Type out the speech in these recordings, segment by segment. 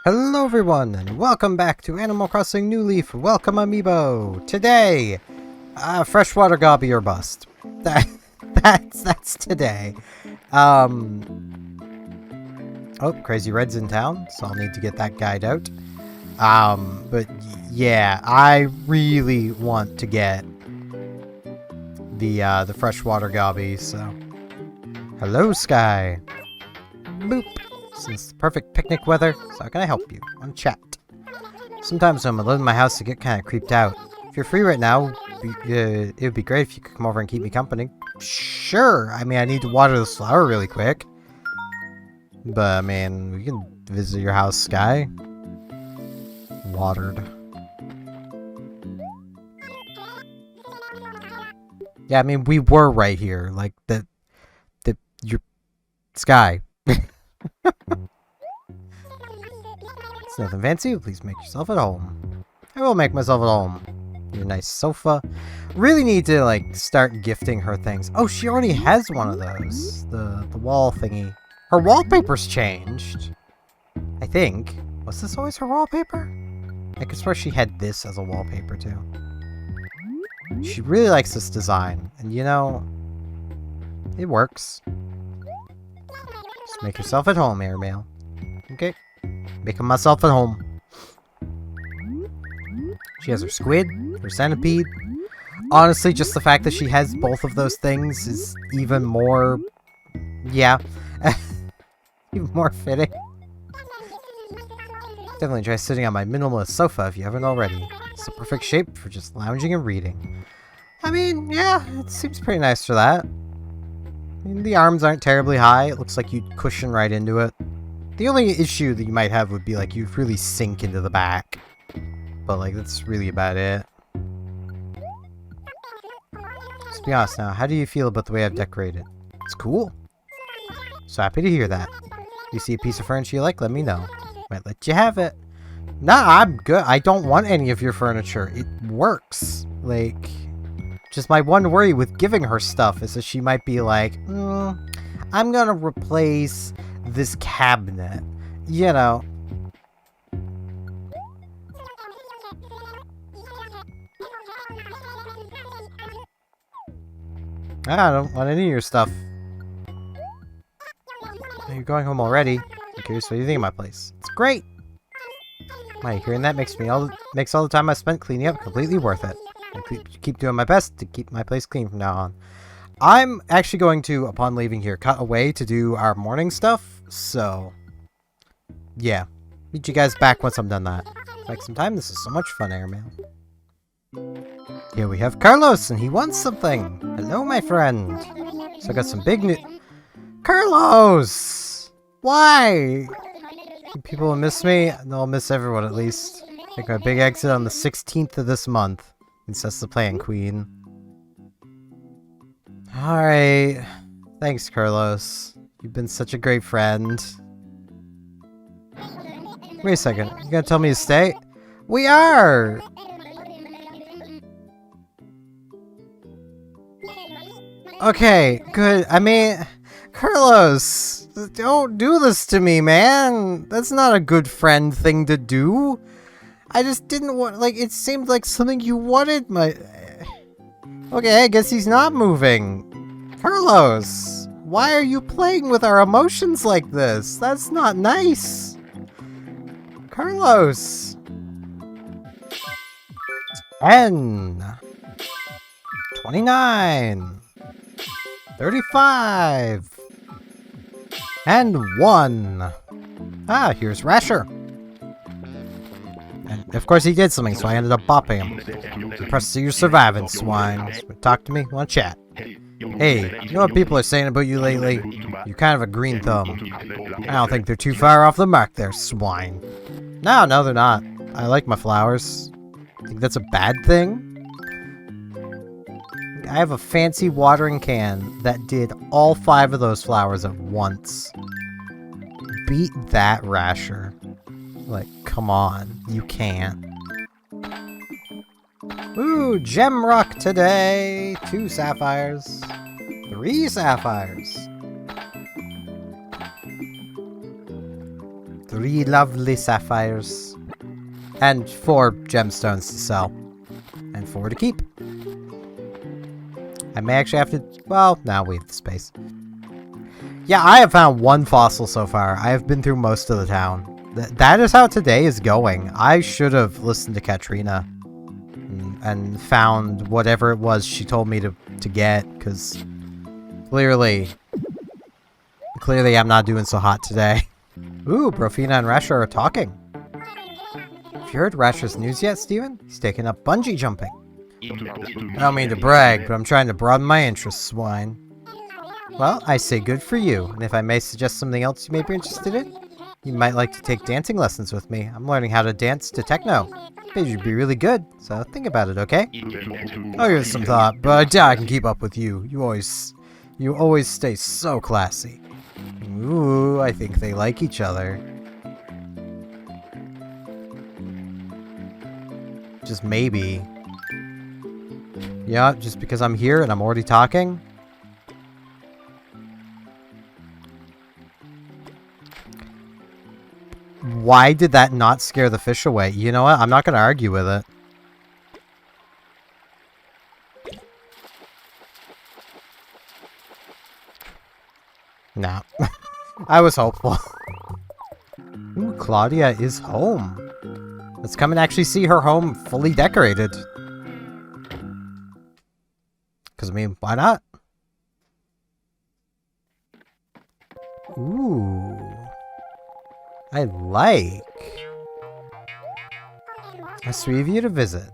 Hello everyone, and welcome back to Animal Crossing New Leaf. Welcome Amiibo. Today, Freshwater Gobby or bust. That's today. Oh, Crazy Red's in town, so I'll need to get that guide out. But yeah, I really want to get the Freshwater Gobby. So, hello Sky. Boop. It's the perfect picnic weather, so how can I help you? Want to chat? Sometimes when I'm alone in my house, I get kind of creeped out. If you're free right now, it would be great if you could come over and keep me company. Sure! I mean, I need to water this flower really quick. But, I mean, we can visit your house, Sky. Watered. Yeah, I mean, we were right here. Like, your Sky. It's nothing fancy. Please make yourself at home. I will make myself at home. Your nice sofa. Really need to like start gifting her things. Oh, she already has one of those. The wall thingy. Her wallpaper's changed. I think. Was this always her wallpaper? I could swear she had this as a wallpaper too. She really likes this design, and you know, it works. Just make yourself at home, Airmail. Okay. Making myself at home. She has her squid, her centipede. Honestly, just the fact that she has both of those things is even more... yeah. Even more fitting. Definitely try sitting on my minimalist sofa if you haven't already. It's the perfect shape for just lounging and reading. I mean, yeah, it seems pretty nice for that. I mean, the arms aren't terribly high. It looks like you'd cushion right into it. The only issue that you might have would be, like, you'd really sink into the back. But, like, that's really about it. Let's be honest now, how do you feel about the way I've decorated? It's cool. So happy to hear that. You see a piece of furniture you like, let me know. Might let you have it. Nah, I'm good. I don't want any of your furniture. It works. Like, just my one worry with giving her stuff is that she might be like, I'm gonna replace this cabinet, you know. I don't want any of your stuff. You're going home already. I'm curious what you think of my place. It's great. My hearing that makes all the time I spent cleaning up completely worth it. I keep doing my best to keep my place clean from now on. I'm actually going to, upon leaving here, cut away to do our morning stuff, so... yeah. Meet you guys back once I'm done that. Like some time, this is so much fun, Airmail. Here we have Carlos, and he wants something! Hello, my friend! So I got some big news... Carlos! Why? People will miss me, they'll miss everyone at least. Make my big exit on the 16th of this month. That's the plan, Queen. Alright. Thanks, Carlos. You've been such a great friend. Wait a second. You gonna tell me to stay? We are! Okay, good. I mean, Carlos, don't do this to me, man. That's not a good friend thing to do. I just didn't want, like, it seemed like something you wanted, okay, I guess he's not moving. Carlos, why are you playing with our emotions like this? That's not nice. Carlos. 10. 29. 35. And 1. Ah, here's Rasher. And of course he did something, so I ended up bopping him. Impressed that you're surviving, swine. Talk to me? Want to chat? Hey, you know what people are saying about you lately? You're kind of a green thumb. I don't think they're too far off the mark there, swine. No, they're not. I like my flowers. Think that's a bad thing? I have a fancy watering can that did all 5 of those flowers at once. Beat that, Rasher. Like, come on. You can't. Ooh, gem rock today! 2 sapphires. 3 sapphires. 3 lovely sapphires. And 4 gemstones to sell. And 4 to keep. I may actually have to... Well, now we have the space. Yeah, I have found 1 fossil so far. I have been through most of the town. That is how today is going. I should have listened to Katrina. And found whatever it was she told me to get. Because clearly I'm not doing so hot today. Ooh, Profina and Rasher are talking. Have you heard Rasher's news yet, Steven? He's taking up bungee jumping. I don't mean to brag, but I'm trying to broaden my interests, swine. Well, I say good for you, and if I may suggest something else you may be interested in, you might like to take dancing lessons with me. I'm learning how to dance to techno. I bet you'd be really good, so think about it, okay? I'll give it some thought, but I doubt I can keep up with you. You always stay so classy. Ooh, I think they like each other. Just maybe. Yeah, just because I'm here and I'm already talking. Why did that not scare the fish away? You know what? I'm not going to argue with it. Nah. I was hopeful. Ooh, Claudia is home. Let's come and actually see her home fully decorated. Because, I mean, why not? Ooh. I like. How sweet of you to visit.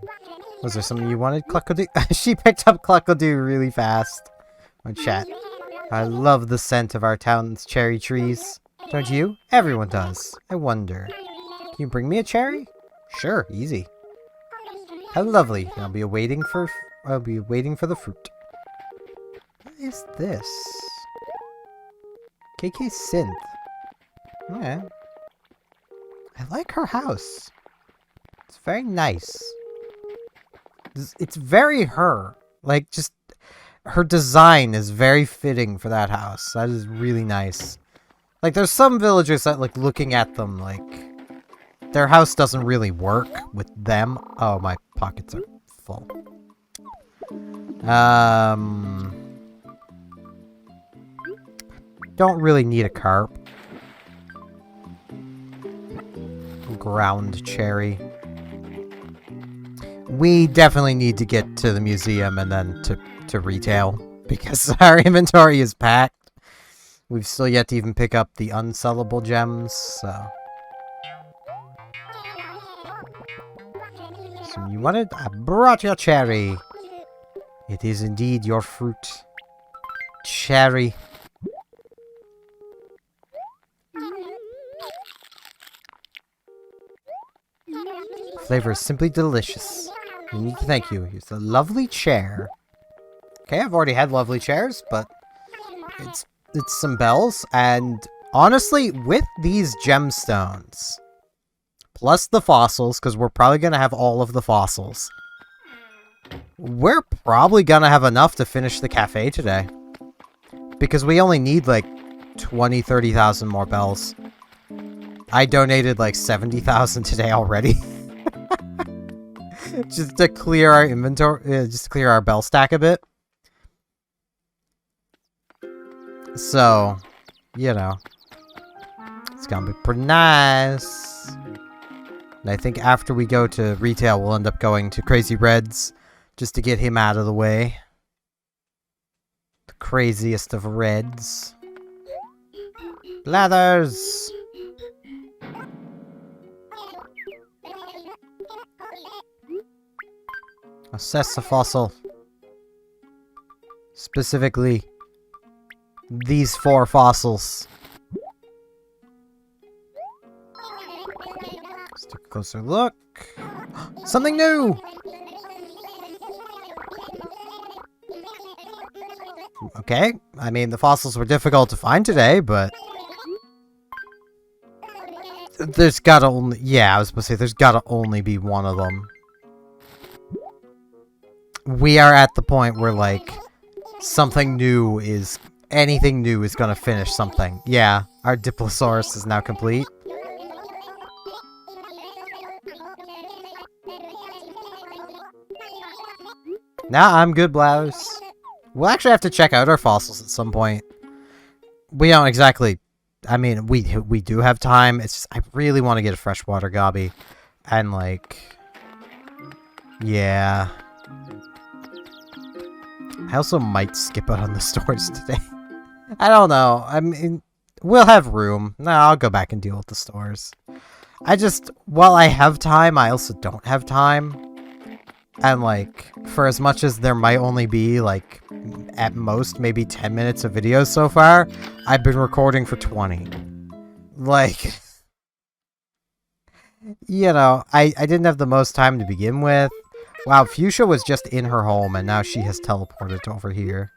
Was there something you wanted, Cluckadoo? She picked up Cluckadoo really fast. On chat. I love the scent of our town's cherry trees. Don't you? Everyone does. I wonder. Can you bring me a cherry? Sure, easy. How lovely. I'll be waiting for the fruit. What is this? KK Synth. Yeah. I like her house. It's very nice. It's very her. Like, just... Her design is very fitting for that house. That is really nice. Like, there's some villagers that, like, looking at them, like... Their house doesn't really work with them. Oh, my pockets are full. Don't really need a carp. Ground cherry. We definitely need to get to the museum and then to retail. Because our inventory is packed. We've still yet to even pick up the unsellable gems, so... So you wanted? I brought your cherry. It is indeed your fruit. Cherry. Flavor is simply delicious. We need to thank you. Here's a lovely chair. Okay, I've already had lovely chairs, but it's some bells, and honestly, with these gemstones, plus the fossils, because we're probably going to have all of the fossils, we're probably going to have enough to finish the cafe today. Because we only need, like, 20,000, 30,000 more bells. I donated, like, 70,000 today already. Just to clear our inventory, just to clear our bell stack a bit. So, you know, it's gonna be pretty nice. And I think after we go to retail, we'll end up going to Crazy Reds just to get him out of the way. The craziest of Reds. Blathers! Assess a fossil. Specifically, these 4 fossils. Let's take a closer look. Okay. I mean, the fossils were difficult to find today, but... There's gotta only... Yeah, I was supposed to say, there's gotta only be one of them. We are at the point where, like, something new is... Anything new is gonna finish something. Yeah, our Diplosaurus is now complete. Nah, I'm good, Blathers. We'll actually have to check out our fossils at some point. We don't exactly... I mean, we do have time. It's just, I really want to get a Freshwater Gobby. And, like... Yeah. I also might skip out on the stores today. I don't know. I mean, we'll have room. No, I'll go back and deal with the stores. I just... While I have time, I also don't have time. And, like, for as much as there might only be, like, at most, maybe 10 minutes of videos so far, I've been recording for 20. Like, you know, I didn't have the most time to begin with. Wow, Fuchsia was just in her home, and now she has teleported over here.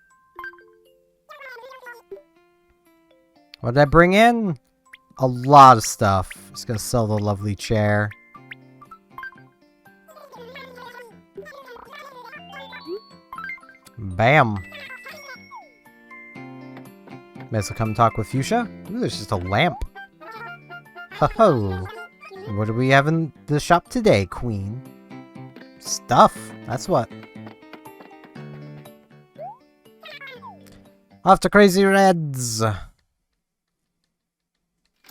What did I bring in? A lot of stuff. Just gonna sell the lovely chair. Bam. May as well come talk with Fuchsia. Ooh, there's just a lamp. Ho-ho. What do we have in the shop today, Queen? Stuff. That's what. Off to Crazy Reds.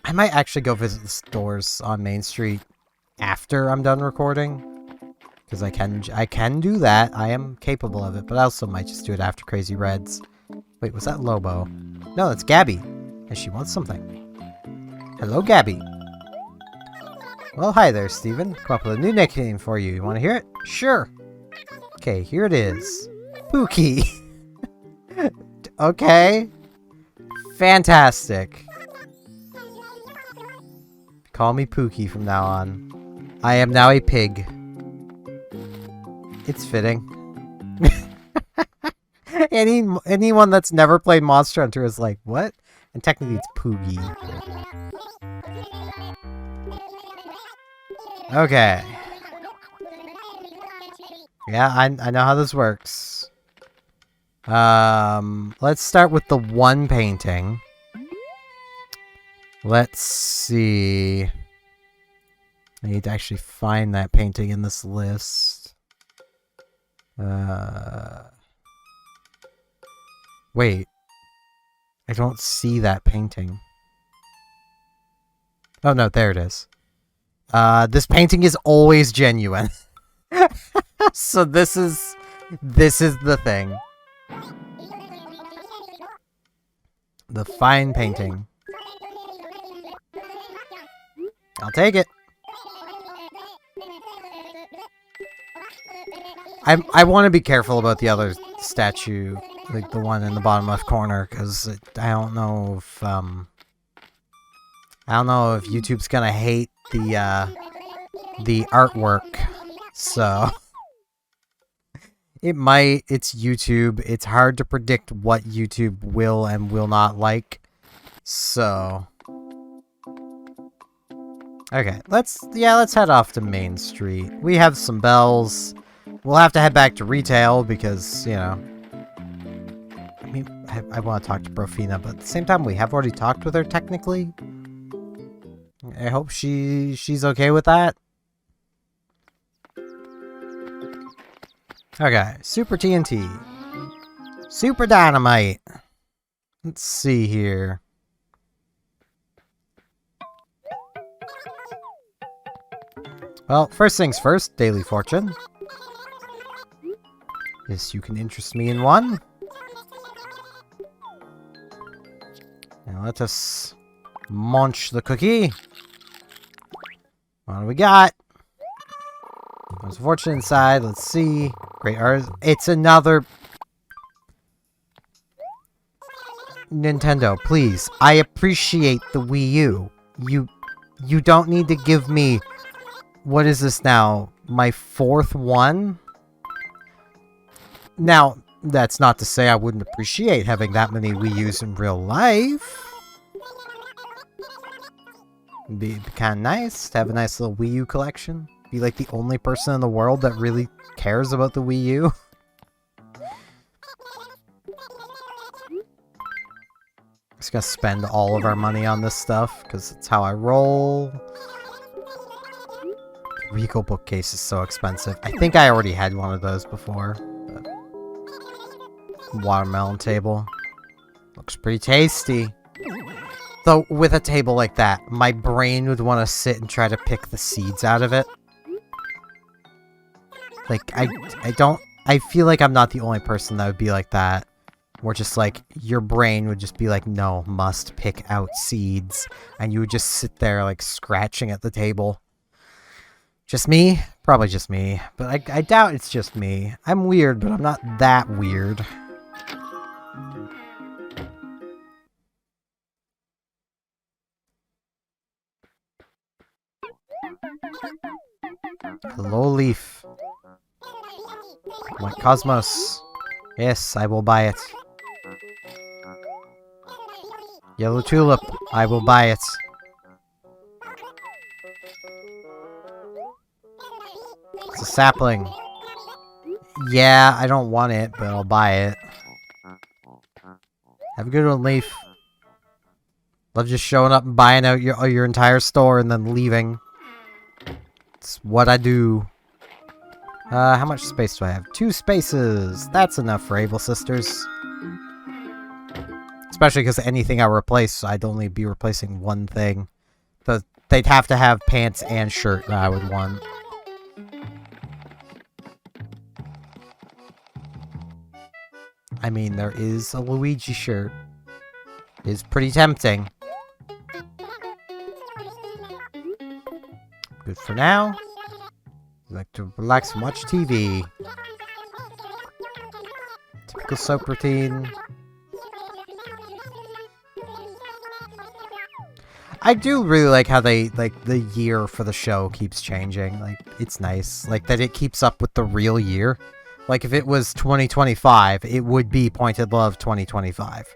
I might actually go visit the stores on Main Street after I'm done recording. Because I can do that. I am capable of it. But I also might just do it after Crazy Reds. Wait, was that Lobo? No, that's Gabby. And she wants something. Hello, Gabby. Well, hi there, Steven. Come up with a new nickname for you. You want to hear it? Sure. Okay, here it is. Pookie. Okay. Fantastic. Call me Pookie from now on. I am now a pig. It's fitting. Anyone that's never played Monster Hunter is like, what? And technically it's Poogie. Okay. Yeah, I know how this works. Let's start with the one painting. Let's see. I need to actually find that painting in this list. Wait. I don't see that painting. Oh no, there it is. This painting is always genuine. So this is the thing. The fine painting. I'll take it. I want to be careful about the other statue, like the one in the bottom left corner, because I don't know if YouTube's gonna hate the artwork. So it might. It's YouTube. It's hard to predict what YouTube will and will not like. So okay, let's head off to Main Street. We have some bells. We'll have to head back to retail because, you know, I mean, I want to talk to Brofina, but at the same time, we have already talked with her technically. I hope she's okay with that. Okay, Super TNT. Super Dynamite. Let's see here. Well, first things first, Daily Fortune. Yes, you can interest me in one. Now let us munch the cookie. What do we got? There's a fortune inside. Let's see. Great art. It's another... Nintendo, please. I appreciate the Wii U. You don't need to give me... What is this now? My fourth one? Now, That's not to say I wouldn't appreciate having that many Wii U's in real life. Be kind of nice to have a nice little Wii U collection. Be like the only person in the world that really cares about the Wii U. Just gonna spend all of our money on this stuff, because it's how I roll. Rico bookcase is so expensive. I think I already had one of those before. But... Watermelon table. Looks pretty tasty. Though, with a table like that, my brain would want to sit and try to pick the seeds out of it. Like, I feel like I'm not the only person that would be like that. Where just like, your brain would just be like, no, must pick out seeds. And you would just sit there like scratching at the table. Just me? Probably just me. But I doubt it's just me. I'm weird, but I'm not that weird. Hello, Leaf. My Cosmos. Yes, I will buy it. Yellow Tulip. I will buy it. It's a sapling. Yeah, I don't want it, but I'll buy it. Have a good one, Leaf. Love just showing up and buying out your entire store and then leaving. It's what I do. How much space do I have? 2 spaces! That's enough for Able Sisters. Especially because anything I replace, I'd only be replacing one thing. They'd have to have pants and shirt that I would want. I mean, there is a Luigi shirt. It is pretty tempting. Good for now. I like to relax and watch TV. Typical soap routine. I do really like how they, like, the year for the show keeps changing. Like, it's nice. Like, that it keeps up with the real year. Like, if it was 2025, it would be Pointed Love 2025.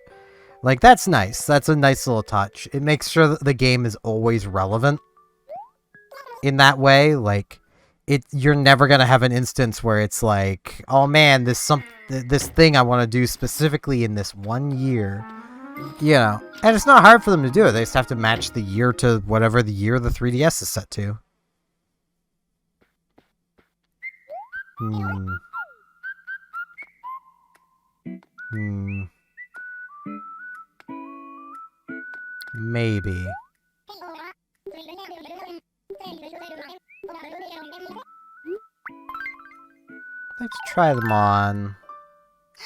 Like, that's nice. That's a nice little touch. It makes sure that the game is always relevant. In that way, like, you're never gonna have an instance where it's like, oh man, this thing I want to do specifically in this one year. You know, and it's not hard for them to do it. They just have to match the year to whatever the year the 3DS is set to. Maybe. Let's try them on.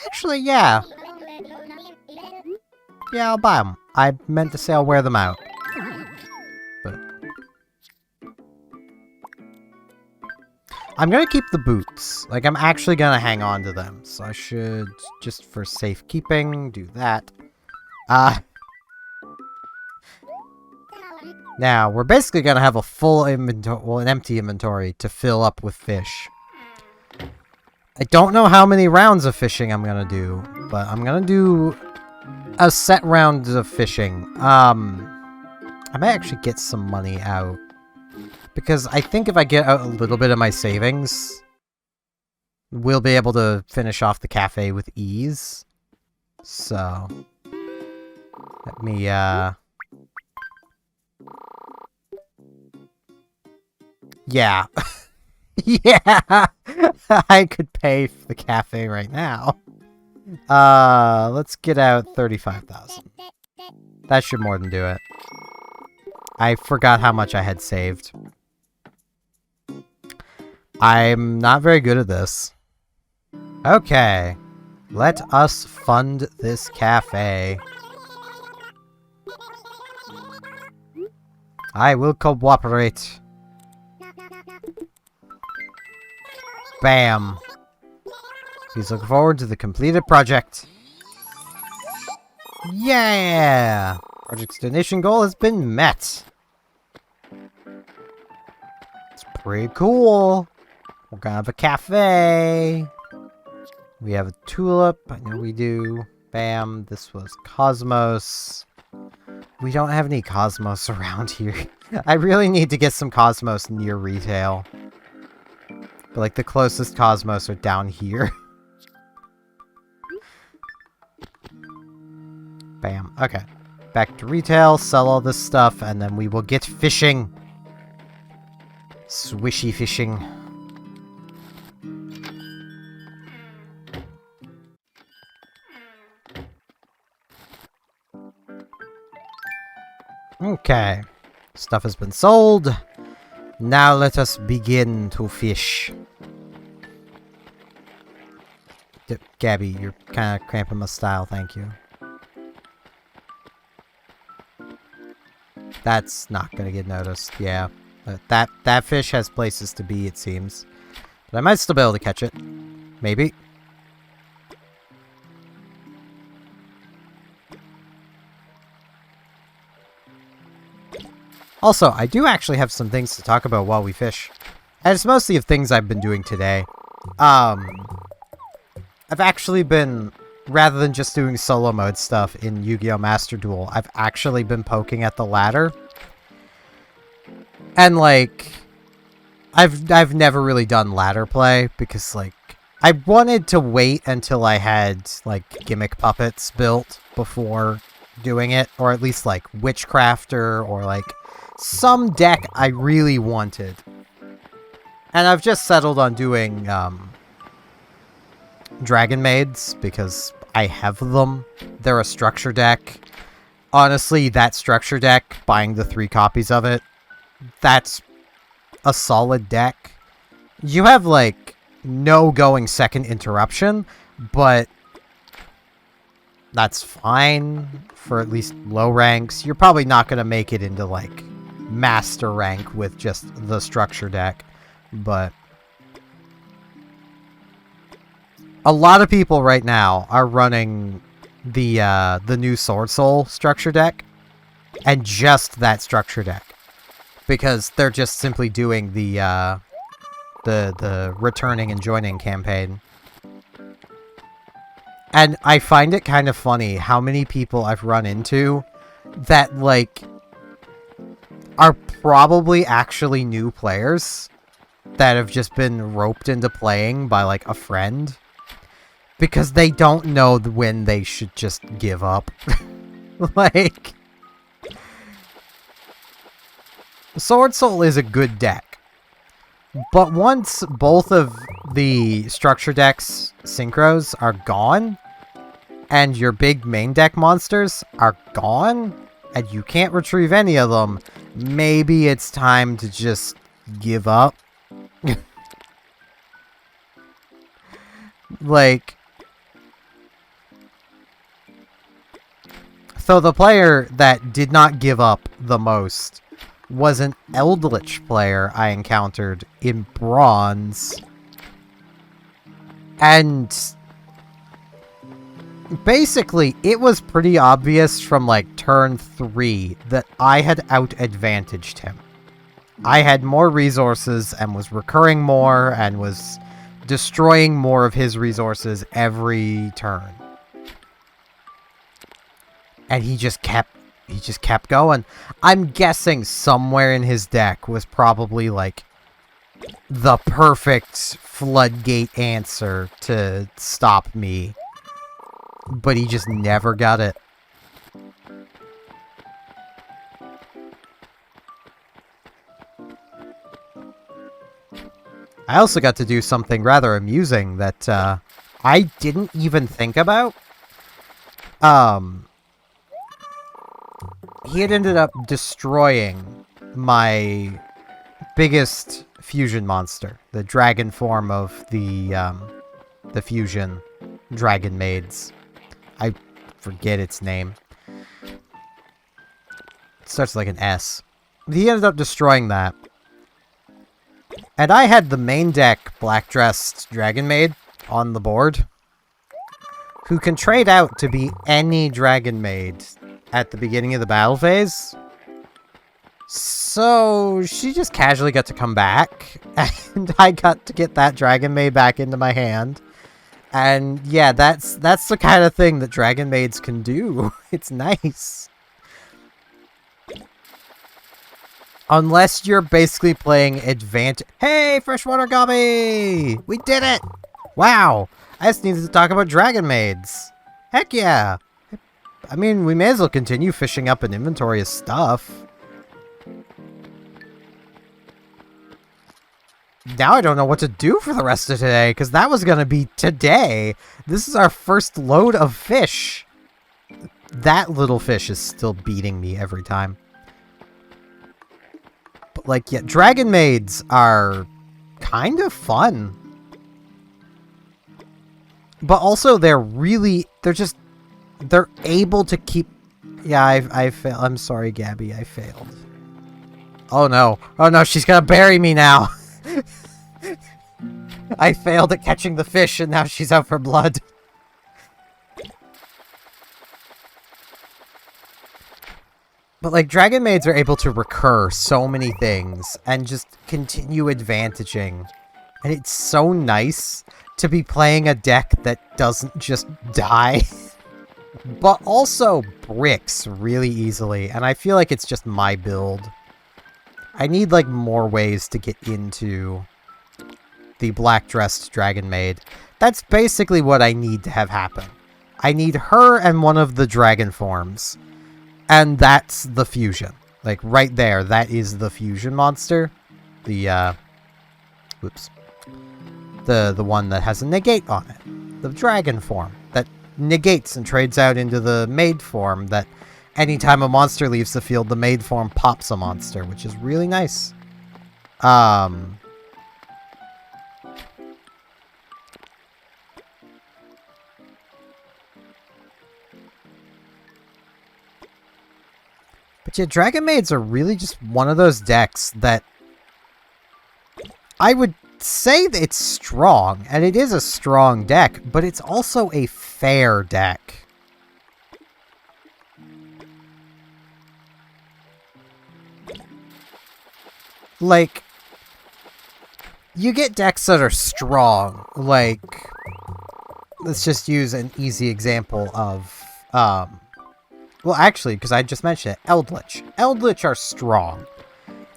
Actually, yeah. Yeah, I'll buy them. I meant to say I'll wear them out. But I'm gonna keep the boots. Like, I'm actually gonna hang on to them. So I should, just for safekeeping, do that. Now, we're basically gonna have a full inventory, well, an empty inventory to fill up with fish. I don't know how many rounds of fishing I'm gonna do, but I'm gonna do a set round of fishing. I might actually get some money out. Because I think if I get out a little bit of my savings, we'll be able to finish off the cafe with ease. So, let me, yeah. Yeah, I could pay for the cafe right now. Let's get out 35,000. That should more than do it. I forgot how much I had saved. I'm not very good at this. Okay. Let us fund this cafe. I will cooperate. Bam. Please look forward to the completed project. Yeah! Project's donation goal has been met. It's pretty cool. We're gonna have a cafe. We have a tulip. I know we do. Bam. This was Cosmos. We don't have any Cosmos around here. I really need to get some Cosmos near retail. But like the closest Cosmos are down here. Bam. Okay. Back to retail, sell all this stuff, and then we will get fishing. Swishy fishing. Okay. Stuff has been sold. Now let us begin to fish. Gabby, you're kind of cramping my style, thank you. That's not gonna get noticed, yeah. That fish has places to be, it seems. But I might still be able to catch it. Maybe. Also, I do actually have some things to talk about while we fish. And it's mostly of things I've been doing today. I've actually been, rather than just doing solo mode stuff in Yu-Gi-Oh! Master Duel, I've actually been poking at the ladder. And, like, I've never really done ladder play, because, like, I wanted to wait until I had, like, gimmick puppets built before doing it, or at least, like, Witchcrafter, or, like, some deck I really wanted. And I've just settled on doing, Dragon Maids, because I have them. They're a structure deck. Honestly, that structure deck, buying the 3 copies of it, that's a solid deck. You have, like, no going second interruption, but that's fine for at least low ranks. You're probably not going to make it into, like, master rank with just the structure deck, but a lot of people right now are running the new Sword Soul structure deck, and just that structure deck, because they're just simply doing the returning and joining campaign. And I find it kind of funny how many people I've run into that, like, are probably actually new players that have just been roped into playing by, like, a friend, because they don't know when they should just give up. Like, Sword Soul is a good deck, but once both of the structure decks synchros are gone, and your big main deck monsters are gone, and you can't retrieve any of them, maybe it's time to just give up. Like, so the player that did not give up the most was an Eldritch player I encountered in Bronze. And basically, it was pretty obvious from, like, turn 3 that I had out-advantaged him. I had more resources and was recurring more and was destroying more of his resources every turn. And he just kept going. I'm guessing somewhere in his deck was probably, like, the perfect floodgate answer to stop me. But he just never got it. I also got to do something rather amusing that I didn't even think about. He had ended up destroying my biggest fusion monster, the dragon form of the fusion dragon maids. I forget its name. It starts like an S. He ended up destroying that. And I had the main deck black-dressed dragon maid on the board, who can trade out to be any dragon maid at the beginning of the battle phase. So she just casually got to come back, and I got to get that dragon maid back into my hand. And yeah, that's the kind of thing that Dragon Maids can do. It's nice. Unless you're basically playing advantage. Hey, Freshwater Gobby! We did it! Wow! I just needed to talk about Dragon Maids. Heck yeah! I mean, we may as well continue fishing up an inventory of stuff. Now I don't know what to do for the rest of today, because that was going to be today. This is our first load of fish. That little fish is still beating me every time. But, like, yeah, Dragon Maids are kind of fun. But also, they're able to keep... Yeah, I failed. I'm sorry, Gabby, I failed. Oh no. Oh no, she's gonna bury me now. I failed at catching the fish and now she's out for blood. But like, Dragon Maids are able to recur so many things and just continue advantaging. And it's so nice to be playing a deck that doesn't just die. But also bricks really easily. And I feel like it's just my build. I need like more ways to get into the black-dressed Dragon Maid. That's basically what I need to have happen. I need her and one of the dragon forms. And that's the fusion. Like, right there, that is the fusion monster. The, whoops. The one that has a negate on it. The dragon form. That negates and trades out into the maid form that anytime a monster leaves the field, the maid form pops a monster, which is really nice. But yeah, Dragon Maids are really just one of those decks that I would say that it's strong, and it is a strong deck, but it's also a fair deck. Like, you get decks that are strong, like, let's just use an easy example of, well, actually, because I just mentioned it, Eldritch. Eldritch are strong.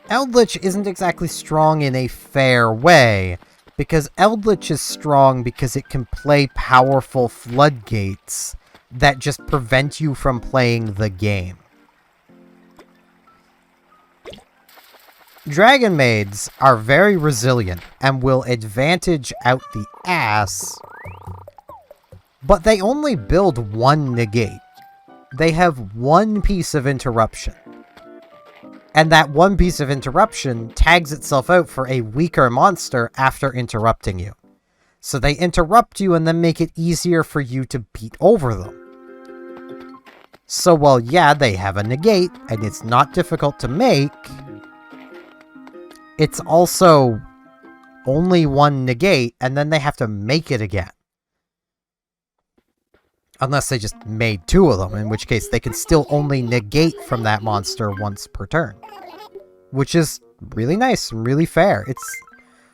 Eldritch isn't exactly strong in a fair way, because Eldritch is strong because it can play powerful floodgates that just prevent you from playing the game. Dragon Maids are very resilient and will advantage out the ass, but they only build one negate. They have one piece of interruption. And that one piece of interruption tags itself out for a weaker monster after interrupting you. So they interrupt you and then make it easier for you to beat over them. So while, yeah, they have a negate, and it's not difficult to make, it's also only one negate, and then they have to make it again. Unless they just made two of them, in which case they can still only negate from that monster once per turn. Which is really nice and really fair.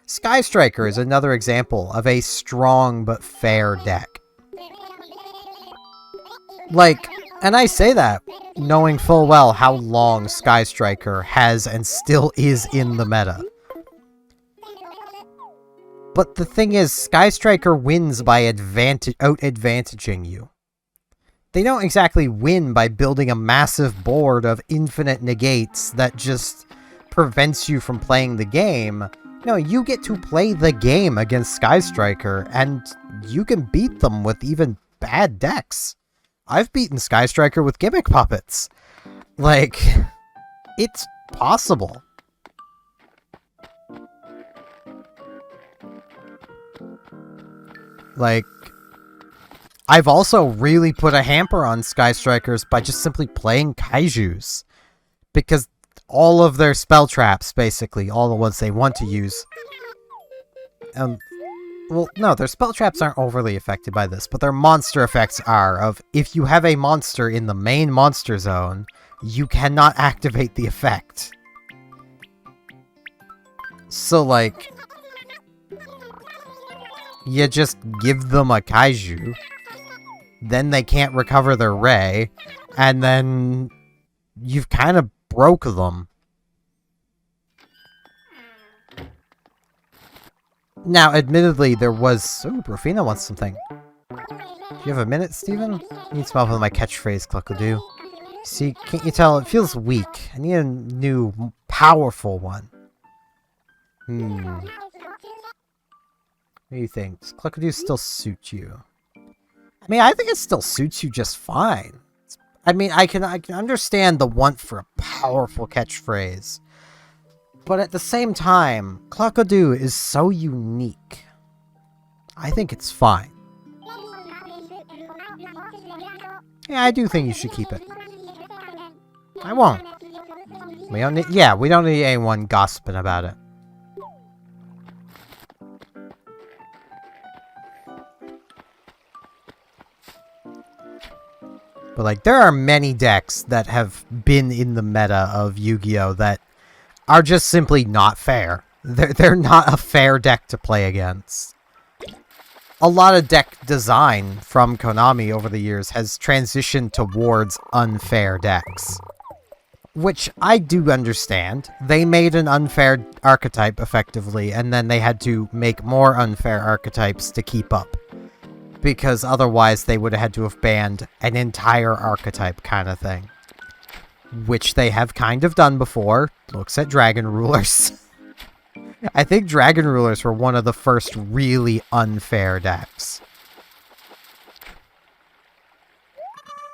Sky Striker is another example of a strong but fair deck. Like, and I say that knowing full well how long Sky Striker has and still is in the meta. But the thing is, Sky Striker wins by out-advantaging you. They don't exactly win by building a massive board of infinite negates that just prevents you from playing the game. No, you get to play the game against Sky Striker, and you can beat them with even bad decks. I've beaten Sky Striker with gimmick puppets. Like, it's possible. Like, I've also really put a hamper on Sky Strikers by just simply playing Kaijus. Because all of their spell traps, basically, all the ones they want to use... well, no, their spell traps aren't overly affected by this, but their monster effects are of, if you have a monster in the main monster zone, you cannot activate the effect. So, like... you just give them a kaiju. Then they can't recover their ray. And then you've kind of broke them. Now, admittedly, there was... Ooh, Rufina wants something. Do you have a minute, Steven? I need some help with my catchphrase, Cluckadoo. See, can't you tell? It feels weak. I need a new, powerful one. What do you think? Does Cluckadoo still suit you? I mean, I think it still suits you just fine. I mean, I can understand the want for a powerful catchphrase. But at the same time, Cluckadoo is so unique. I think it's fine. Yeah, I do think you should keep it. I won't. We don't need anyone gossiping about it. But, like, there are many decks that have been in the meta of Yu-Gi-Oh! That are just simply not fair. They're not a fair deck to play against. A lot of deck design from Konami over the years has transitioned towards unfair decks. Which I do understand. They made an unfair archetype, effectively, and then they had to make more unfair archetypes to keep up. Because otherwise they would have had to have banned an entire archetype kind of thing. Which they have kind of done before. Looks at Dragon Rulers. I think Dragon Rulers were one of the first really unfair decks.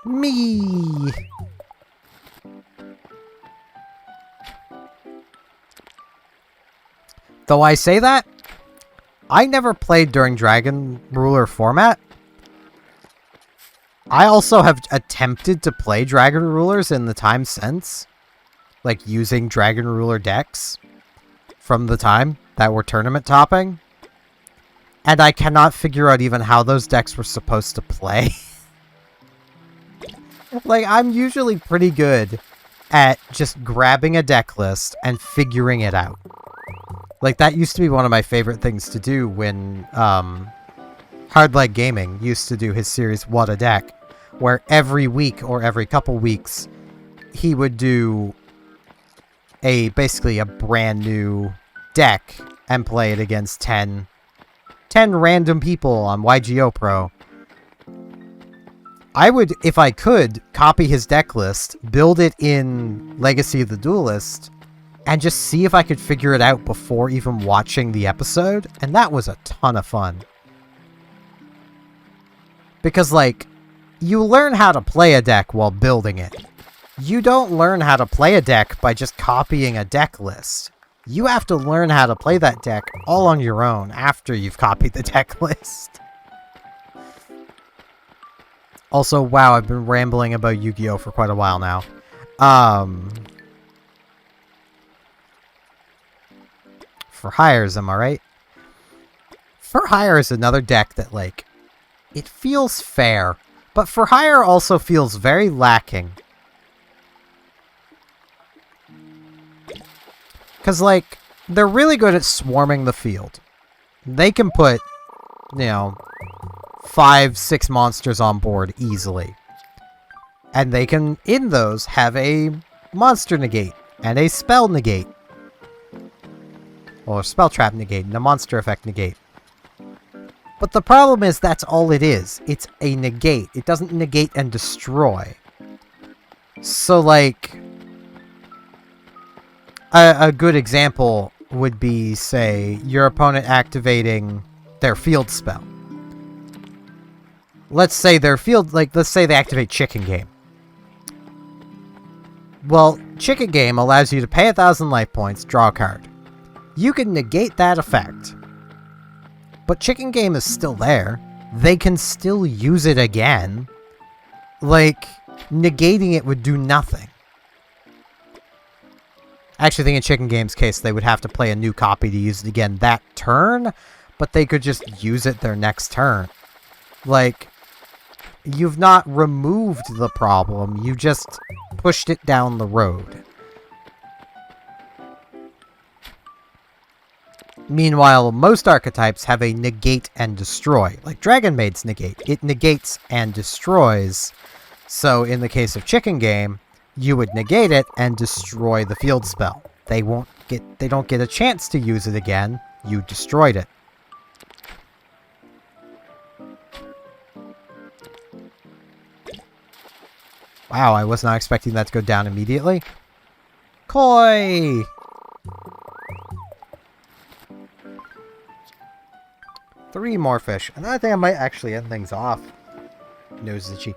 Me! Though I say that, I never played during Dragon Ruler format. I also have attempted to play Dragon Rulers in the time since. Like, using Dragon Ruler decks from the time that were tournament topping. And I cannot figure out even how those decks were supposed to play. Like, I'm usually pretty good at just grabbing a deck list and figuring it out. Like, that used to be one of my favorite things to do when Hardlight Gaming used to do his series What a Deck, where every week or every couple weeks he would do basically a brand new deck and play it against 10 random people on YGO Pro. I would, if I could, copy his deck list, build it in Legacy of the Duelist, and just see if I could figure it out before even watching the episode, and that was a ton of fun. Because, like, you learn how to play a deck while building it. You don't learn how to play a deck by just copying a deck list. You have to learn how to play that deck all on your own after you've copied the deck list. Also, wow, I've been rambling about Yu-Gi-Oh! For quite a while now. For Hires, am I right? For Hire is another deck that, like, it feels fair, but For Hire also feels very lacking. Because, like, they're really good at swarming the field. They can put, you know, 5-6 monsters on board easily. And they can, in those, have a monster negate and a spell negate. Or a spell trap negate and a monster effect negate. But the problem is that's all it is. It's a negate. It doesn't negate and destroy. So, like, a good example would be, say, your opponent activating their field spell. Let's say their field, like, let's say they activate Chicken Game. Well, Chicken Game allows you to pay 1,000 life points, draw a card. You can negate that effect. But Chicken Game is still there. They can still use it again. Like, negating it would do nothing. I actually think in Chicken Game's case, they would have to play a new copy to use it again that turn, but they could just use it their next turn. Like, you've not removed the problem, you just pushed it down the road. Meanwhile, most archetypes have a negate and destroy, like Dragon Maid's negate. It negates and destroys. So in the case of Chicken Game, you would negate it and destroy the field spell. They don't get a chance to use it again. You destroyed it. Wow, I was not expecting that to go down immediately. Koi! 3 more fish. And I think I might actually end things off. Nose itchy.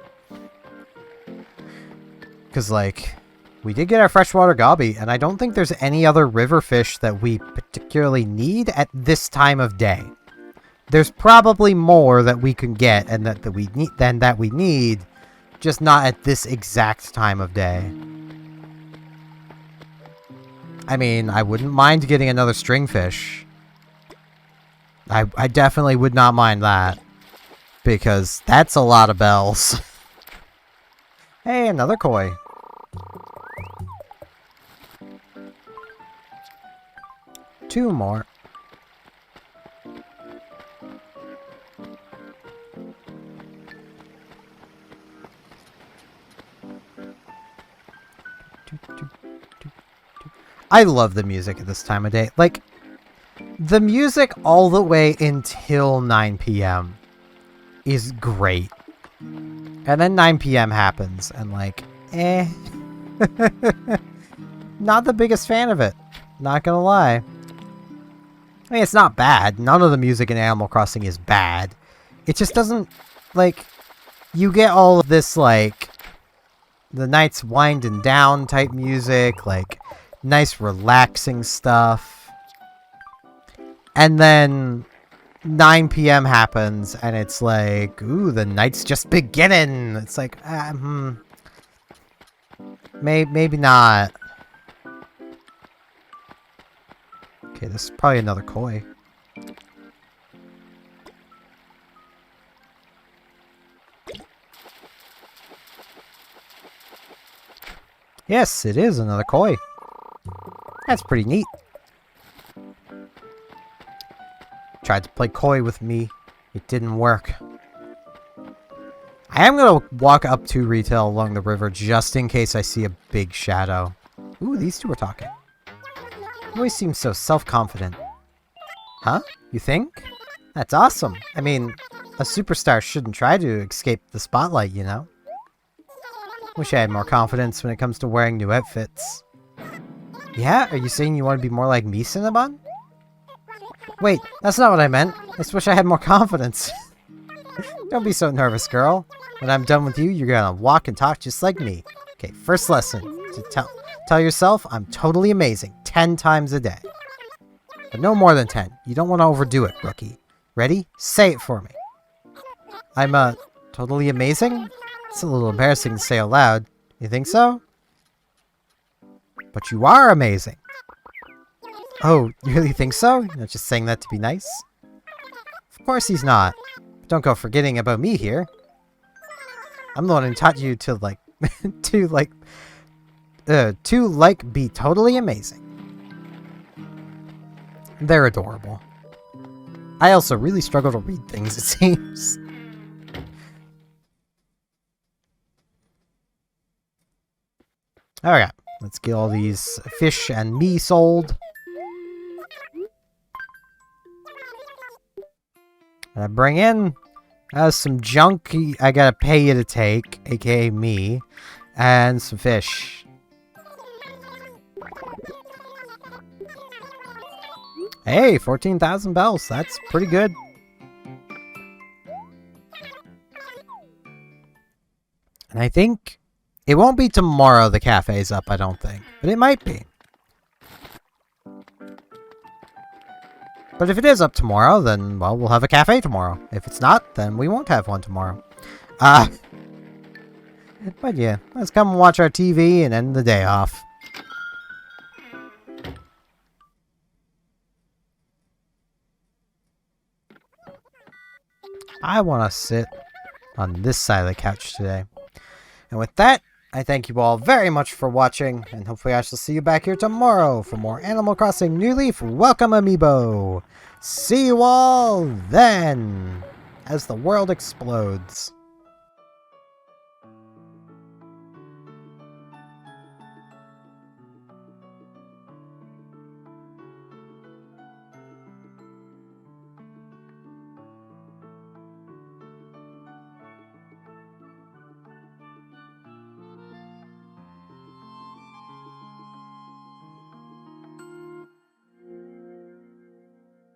Because, like, we did get our freshwater gobby, and I don't think there's any other river fish that we particularly need at this time of day. There's probably more that we can get and that we need, just not at this exact time of day. I mean, I wouldn't mind getting another stringfish. I definitely would not mind that. Because that's a lot of bells. Hey, another koi. Two more. I love the music at this time of day. Like, the music all the way until 9 p.m. is great. And then 9 p.m. happens, and like, not the biggest fan of it. Not gonna lie. I mean, it's not bad. None of the music in Animal Crossing is bad. It just doesn't, like, you get all of this, like, the night's winding down type music, like, nice relaxing stuff. And then 9 p.m. happens, and it's like, ooh, the night's just beginning. It's like, maybe not. Okay, this is probably another koi. Yes, it is another koi. That's pretty neat. Tried to play koi with me. It didn't work. I am going to walk up to retail along the river just in case I see a big shadow. Ooh, these two are talking. You always seem so self-confident. Huh? You think? That's awesome. I mean, a superstar shouldn't try to escape the spotlight, you know? Wish I had more confidence when it comes to wearing new outfits. Yeah? Are you saying you want to be more like me, Cinnabon? Wait, that's not what I meant. I just wish I had more confidence. Don't be so nervous, girl. When I'm done with you, you're gonna walk and talk just like me. Okay, first lesson. To tell yourself I'm totally amazing 10 times a day. But no more than 10. You don't want to overdo it, rookie. Ready? Say it for me. I'm, totally amazing? It's a little embarrassing to say out loud. You think so? But you are amazing. Oh, you really think so? You're not just saying that to be nice? Of course he's not. But don't go forgetting about me here. I'm the one who taught you to, like, be totally amazing. They're adorable. I also really struggle to read things, it seems. Alright, let's get all these fish and me sold. And I bring in some junk I gotta pay you to take, aka me, and some fish. Hey, 14,000 bells. That's pretty good. And I think it won't be tomorrow the cafe's up, I don't think. But it might be. But if it is up tomorrow, then, well, we'll have a cafe tomorrow. If it's not, then we won't have one tomorrow. But yeah, let's come and watch our TV and end the day off. I want to sit on this side of the couch today. And with that, I thank you all very much for watching, and hopefully I shall see you back here tomorrow for more Animal Crossing New Leaf Welcome Amiibo. See you all then, as the world explodes.